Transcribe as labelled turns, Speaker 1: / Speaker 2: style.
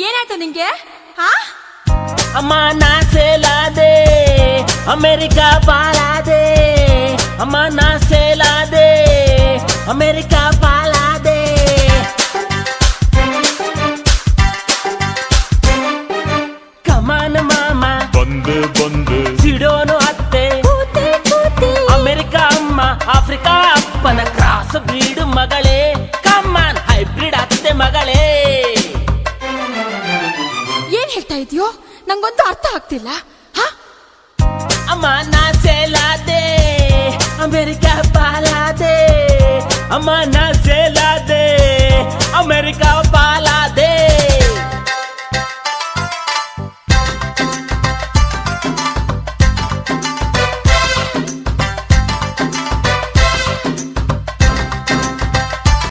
Speaker 1: ಏನಾಯ್ತು ನಿಂಗೆ? ಹಾ
Speaker 2: ಅಮ್ಮ ನಾ ಸೇಲಾದೆ ಅಮೆರಿಕಾ ಪಾಲಾದೆ, ಅಮ್ಮ ನಾ ಸೇಲಾದೆ ಅಮೆರಿಕಾ ಪಾಲಾದೆ. ಕಮಾನ ಮಾಮ
Speaker 3: ಬಂದು ಬಂದು
Speaker 2: ಸಿಡೋನು ಅತ್ತೆ,
Speaker 1: ಕೂತಿ ಕೂತಿ
Speaker 2: ಅಮೆರಿಕಾ ಅಮ್ಮ ಆಫ್ರಿಕಾ ಅಪ್ಪನ ಕ್ರಾಸ್ ಬ್ರೀಡ್ ಮಗಳೇ, ಕಮಾನ್ ಹೈಬ್ರಿಡ್ ಅತ್ತೆ ಮಗಳೇ.
Speaker 1: ಏನ್ ಹೇಳ್ತಾ ಇದೀಯೋ? ನಂಗೊಂದು ಅರ್ಥ ಆಗ್ತಿಲ್ಲ. ಹಾ
Speaker 2: ಅಮ್ಮ ನಾ ಸೇಲಾದೆ ಅಮೆರಿಕಾ ಪಾಲಾದೆ, ಅಮ್ಮ ನಾ ಸೇಲಾದೆ ಅಮೆರಿಕಾ